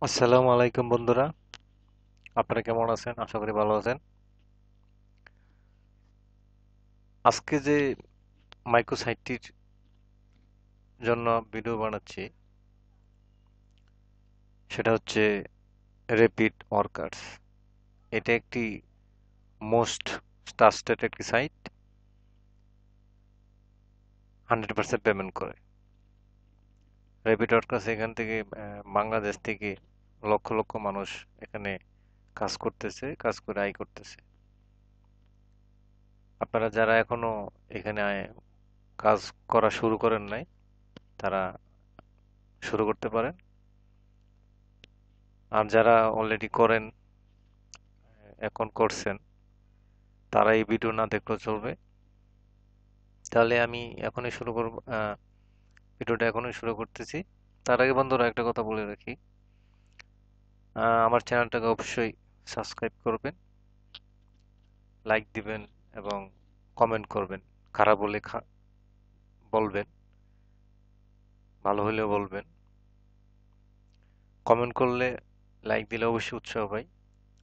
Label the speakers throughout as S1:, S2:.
S1: আসসালামু আলাইকুম বন্ধুরা, আপনারা কেমন আছেন? আশা করি ভালো আছেন। আজকে যে মাইক্রোসাইটটির জন্য ভিডিও বানাচ্ছি সেটা হচ্ছে র্যাপিড ওয়ার্কার্স। এটা একটি মোস্ট ট্রাস্টেড একটি সাইট, 100% পেমেন্ট করে। র্যাপিড ওয়ার্কার্স এখান থেকে বাংলাদেশ থেকে লক্ষ লক্ষ মানুষ এখানে কাজ করতেছে, কাজ করে আয় করতেছে। আপনারা যারা এখনো এখানে কাজ করা শুরু করেন নাই, তারা শুরু করতে পারেন। আর যারা অলরেডি করেন, এখন করছেন, তারা এই ভিডিও না দেখলেও চলবে। তাহলে আমি এখনই শুরু করব, ভিডিওটা এখনই শুরু করতেছি। তার আগে বন্ধুরা একটা কথা বলে রাখি, আমার চ্যানেলটাকে অবশ্যই সাবস্ক্রাইব করবেন, লাইক দিবেন এবং কমেন্ট করবেন। খারাপ হলে বলবেন, ভালো হলেও বলবেন। কমেন্ট করলে, লাইক দিলে অবশ্যই উৎসাহ পাই।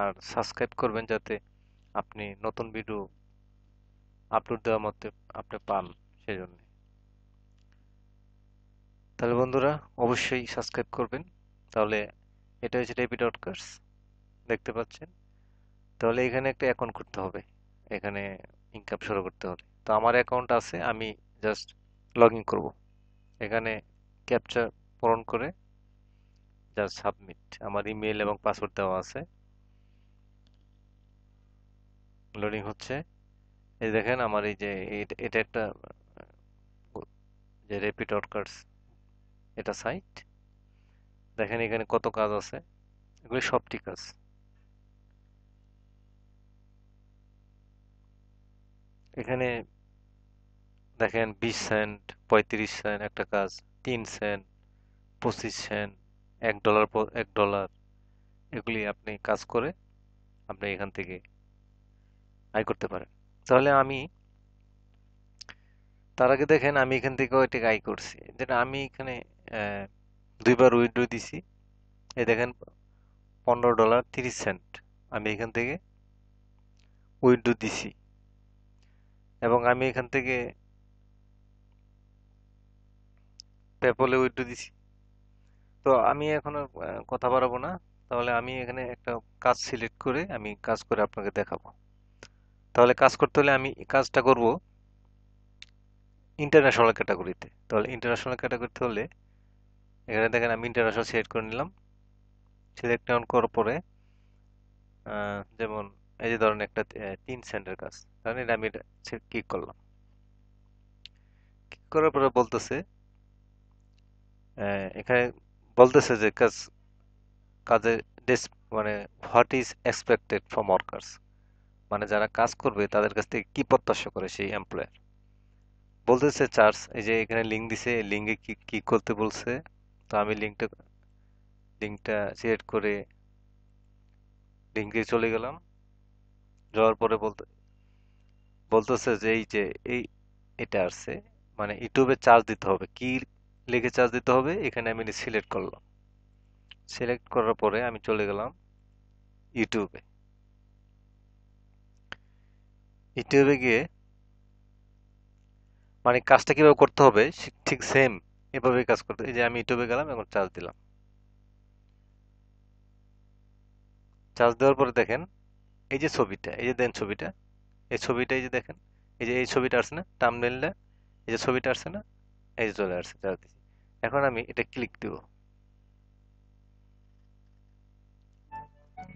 S1: আর সাবস্ক্রাইব করবেন যাতে আপনি নতুন ভিডিও আপলোড দেওয়ার মধ্যে আপনি পান, সেই জন্য। তাহলে বন্ধুরা অবশ্যই সাবস্ক্রাইব করবেন। তাহলে এটা হচ্ছে ডেবিট আউটকার্স, দেখতে পাচ্ছেন। তাহলে এখানে একটা অ্যাকাউন্ট করতে হবে, এখানে ইনকাম শুরু করতে হলে। তো আমার অ্যাকাউন্ট আছে, আমি জাস্ট লগ ইন করবো। এখানে ক্যাপচা পূরণ করে জাস্ট সাবমিট। আমার ইমেল এবং পাসওয়ার্ড দেওয়া আছে। লোডিং হচ্ছে। এই দেখেন আমার এই যে এটা একটা যে র্যাপিড আউটকার্স, এটা সাইট। দেখেন এখানে কত কাজ আছে, এগুলি সবটি কাজ। এখানে দেখেন 20 সেন্ট, 35 সেন্ট একটা কাজ, 3 সেন্ট, 25 সেন্ট, $1 $1, এগুলি আপনি কাজ করে আপনি এখান থেকে আয় করতে পারেন। তাহলে আমি তার আগে দেখেন আমি এখান থেকে ওইটাকে আয় করছি, যেটা আমি এখানে আহ, 2বার উইথড্র দিছি। এই দেখেন $15.30 আমি এখান থেকে উইথড্র দিছি, এবং আমি এখান থেকে পেপলে উইথড্র দিছি। তো আমি এখন আর কথা বাড়াবো না। তাহলে আমি এখানে একটা কাজ সিলেক্ট করে আমি কাজ করে আপনাকে দেখাবো। তাহলে কাজ করতে হলে আমি কাজটা করব ইন্টারন্যাশনাল ক্যাটাগরিতে। তাহলে ইন্টারন্যাশনাল ক্যাটাগরিতে হলে এখানে দেখেন আমি ইন্টারন্যাশনাল সিলেক্ট করে নিলাম। সিলেক্ট ডাউন করার পরে যেমন এই যে ধরেন একটা 3 সেন্টের কাজ, ধরেন এটা আমি ক্লিক করলাম। ক্লিক করার পরে বলতেছে, এখানে বলতেছে যে কাজের মানে what is expected from workers, মানে যারা কাজ করবে তাদের কাছ থেকে কি প্রত্যাশা করে সেই এমপ্লয়ার। বলতেছে চার্জ, এই যে এখানে লিঙ্ক দিছে, লিঙ্কে কি কি করতে বলছে। তো আমি লিঙ্কটা সিলেক্ট করে লিঙ্কে চলে গেলাম। যাওয়ার পরে বলতেছে যে এই যে এই এটা আসছে, মানে ইউটিউবে চার্জ দিতে হবে, কি লিখে চার্জ দিতে হবে এখানে আমি সিলেক্ট করলাম। সিলেক্ট করার পরে আমি চলে গেলাম ইউটিউবে। ইউটিউবে গিয়ে মানে কাজটা কিভাবে করতে হবে ঠিক সেম এভাবেই কাজ করতে। এই যে আমি ইউটিউবে গেলাম, এখন চার্জ দিলাম। চার্জ দেওয়ার পরে দেখেন এই যে ছবিটা, এই যে দেন ছবিটা, এই ছবিটা এই যে দেখেন, এই যে এই ছবিটা আসছে না থাম্বনেইলটা, এই যে ছবিটা আসছে না, এই যে চলে আসছে, চার্জ দিচ্ছি। এখন আমি এটা ক্লিক দিব।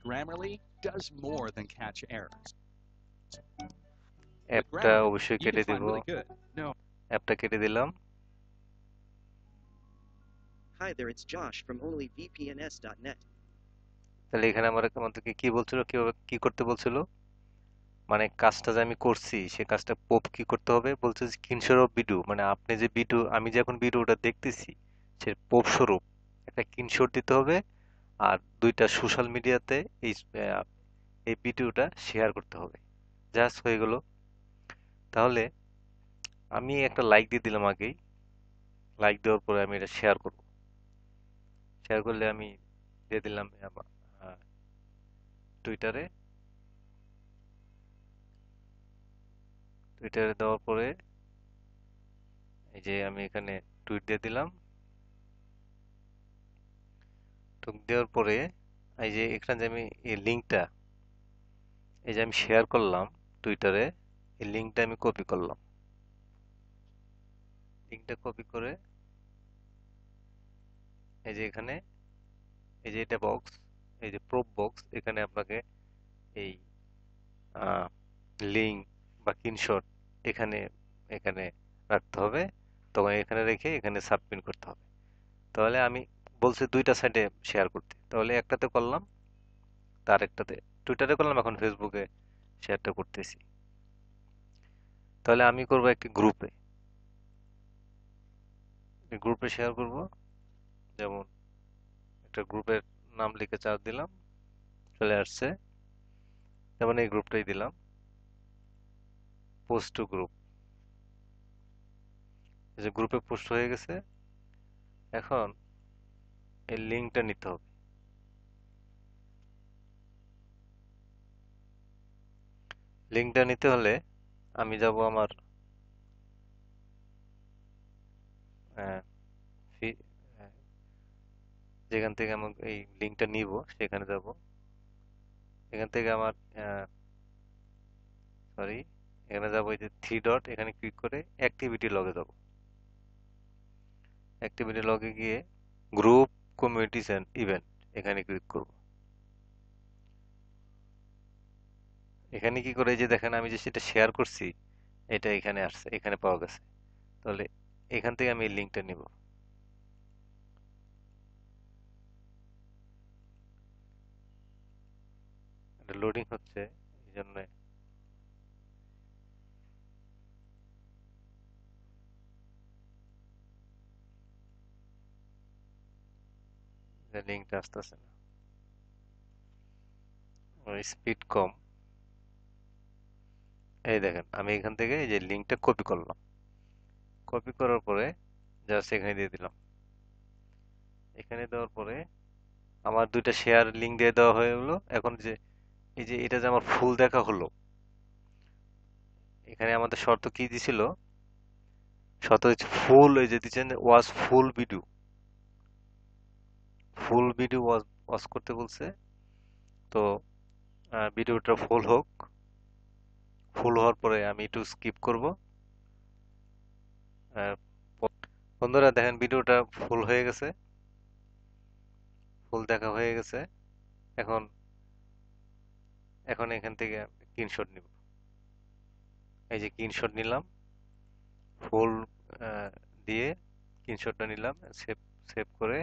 S2: Grammarly does more than catch errors. With
S1: অ্যাপটা
S2: Grammarly,
S1: অবশ্যই
S2: you can
S1: কেটে দিব।
S2: find really good. No.
S1: অ্যাপটা কেটে দিলাম।
S3: Hi there, it's Josh from onlyvpns.net.
S1: তাহলে এখানে আমাদেরকে কি বলছিল, কিভাবে কি করতে বলছিল, মানে কাজটা যে আমি করছি সে কাজটা পোপ কি করতে হবে বলছে, স্ক্রিনশট অফ ভিডিও, মানে আপনি যে ভিডিও, আমি যে এখন ভিডিওটা দেখতেছি সে পোপ স্বরূপ একটা স্ক্রিনশট দিতে হবে। আর 2টা সোশ্যাল মিডিয়াতে এই আহ, এই ভিডিওটা শেয়ার করতে হবে। জাস্ট হয়ে গেল। তাহলে আমি একটা লাইক দিয়ে দিলাম আগেই। লাইক দেওয়ার পরে আমি এটা শেয়ার করব। শেয়ার করলে আমি দিয়ে দিলাম আহ, টুইটারে। টুইটারে দেওয়ার পরে এই যে আমি এখানে টুইট দিয়ে দিলাম। টুইট দেওয়ার পরে এই যে এখানে যে আমি এই লিঙ্কটা এই যে আমি শেয়ার করলাম টুইটারে, এই লিঙ্কটা আমি কপি করলাম। লিঙ্কটা কপি করে এই যে এখানে এই যে এটা বক্স, এই যে প্রুফ বক্স, এখানে আপনাকে এই লিঙ্ক বা স্ক্রিনশট এখানে এখানে রাখতে হবে। তখন এখানে রেখে এখানে সাবমিট করতে হবে। তাহলে আমি বলছি দুইটা সাইডে শেয়ার করতে, তাহলে একটাতে করলাম, তার একটাতে টুইটারে করলাম, এখন ফেসবুকে শেয়ারটা করতেছি। তাহলে আমি করব একটি গ্রুপে, গ্রুপে শেয়ার করব। যেমন একটা গ্রুপের নাম লিখে চার্জ দিলাম, চলে আসছে। যেমন এই গ্রুপটাই দিলাম, পোস্ট টু গ্রুপ। এই যে গ্রুপে পোস্ট হয়ে গেছে। এখন এই লিঙ্কটা নিতে হবে। লিঙ্কটা নিতে হলে আমি যাব আমার আহ, আহ, যেখান থেকে আমি এই লিঙ্কটা নিব সেখানে যাব। এখান থেকে আমার সরি, এখানে যাব, এই যে থ্রি ডট, এখানে ক্লিক করে অ্যাক্টিভিটি লগে যাব। অ্যাক্টিভিটি লগে গিয়ে গ্রুপ, কমিউনিটিস এন্ড ইভেন্ট এখানে ক্লিক করব। এখানে কি করে, এই যে দেখেন আমি যে সেটা শেয়ার করছি এটা এখানে আসছে, এখানে পাওয়া গেছে। তাহলে এখান থেকে আমি এই লিঙ্কটা নিব। এটা লোডিং হচ্ছে, এই জন্য লিঙ্কটা আসতেছে না, স্পিড কম। এই দেখেন আমি এখান থেকে এই যে লিঙ্কটা কপি করলাম। কপি করার পরে জাস্ট এখানে দিয়ে দিলাম। এখানে দেওয়ার পরে আমার দুইটা শেয়ার লিঙ্ক দিয়ে দেওয়া হয়ে গেলো। এখন যে এই যে এটা যে আমার ফুল দেখা হলো, এখানে আমাদের শর্ত কি দিছিল? শর্ত হচ্ছে ফুল, এই যে দিচ্ছেন ওয়াজ ফুল ভিডিও, ফুল ভিডিও ওয়াজ ওয়াজ করতে বলছে। তো ভিডিওটা ফুল হোক। ফুল হওয়ার পরে আমি একটু স্কিপ করব। আহ, বন্ধুরা দেখেন ভিডিওটা ফুল হয়ে গেছে, ফুল দেখা হয়ে গেছে। এখন এখন এখান থেকে স্ক্রিনশট নিব। এই যে স্ক্রিনশট নিলাম, ফুল দিয়ে স্ক্রিনশটটা নিলাম, সেভ সেভ করে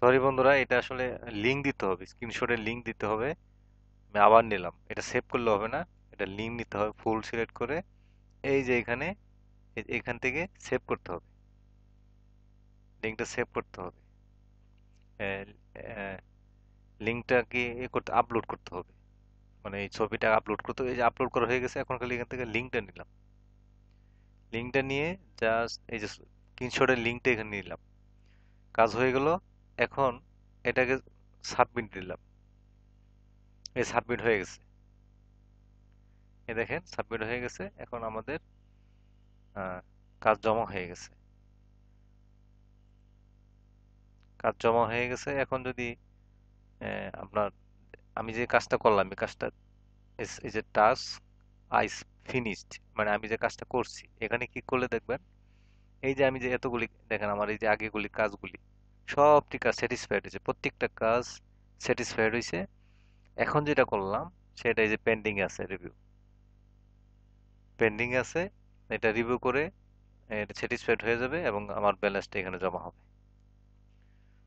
S1: সরি বন্ধুরা, এটা আসলে লিঙ্ক দিতে হবে, স্ক্রিনশটের লিঙ্ক দিতে হবে। আমি আবার নিলাম, এটা সেভ করলে হবে না, এটা লিঙ্ক নিতে হবে। ফুল সিলেক্ট করে এই যে এখানে এখান থেকে সেভ করতে হবে, লিঙ্কটা সেভ করতে হবে। লিঙ্কটা কি করতে আপলোড করতে হবে, মানে এই ছবিটা আপলোড করতে হবে। এই যে আপলোড করা হয়ে গেছে, এখন খালি এখান থেকে লিঙ্কটা নিলাম। লিঙ্কটা নিয়ে জাস্ট এই যে স্ক্রিনশটের লিঙ্কটা এখানে নিলাম, কাজ হয়ে গেল। এখন এটাকে সাবমিট দিলাম, এই সাবমিট হয়ে গেছে। এই দেখেন সাবমিট হয়ে গেছে। এখন আমাদের কাজ জমা হয়ে গেছে, কাজ জমা হয়ে গেছে। এখন যদি আপনার আমি যে কাজটা করলাম, এই কাজটা এই যে টাস্ক আই ফিনিশড, মানে আমি যে কাজটা করছি এখানে ক্লিক করলে দেখবেন এই যে আমি যে এতগুলি দেখেন আমার এই যে আগেগুলি কাজগুলি সবটি কাজ স্যাটিসফাইড হয়েছে, প্রত্যেকটা কাজ স্যাটিসফাইড হয়েছে। এখন যেটা করলাম সেটা এই যে পেন্ডিং আছে, রিভিউ পেন্ডিং আছে। এটা রিভিউ করে এটা স্যাটিসফাইড হয়ে যাবে এবং আমার ব্যালেন্সটা এখানে জমা হবে।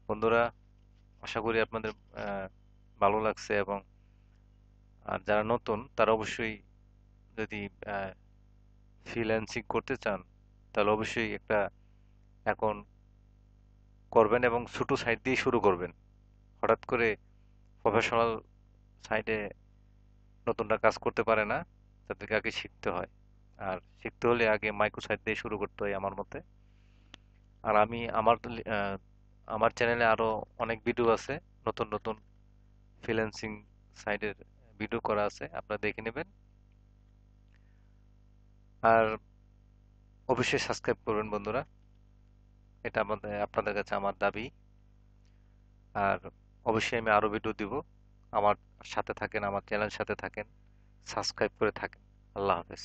S1: বন্ধুরা আশা করি আপনাদের আহ, ভালো লাগছে। এবং আর যারা নতুন তারা অবশ্যই যদি ফ্রিল্যান্সিং করতে চান তাহলে অবশ্যই একটা অ্যাকাউন্ট করবেন এবং ছোট সাইট দিয়ে শুরু করবেন। হঠাৎ করে প্রফেশনাল সাইটে নতুনরা কাজ করতে পারে না, তাদেরকে আগে শিখতে হয়। আর শিখতে হলে আগে মাইক্রো সাইট দিয়ে শুরু করতে হয় আমার মতে। আর আমি আমার চ্যানেলে আরো অনেক ভিডিও আছে, নতুন নতুন ফ্রিল্যান্সিং সাইটের ভিডিও করা আছে, আপনারা দেখে নেবেন। আর অবশ্যই সাবস্ক্রাইব করবেন বন্ধুরা, এটা আপনাদের কাছে আমার দাবি। আর অবশ্যই আমি আরো ভিডিও দিব। আমার সাথে থাকেন, আমার চ্যানেলের সাথে থাকেন, সাবস্ক্রাইব করে থাকেন। আল্লাহ হাফেজ।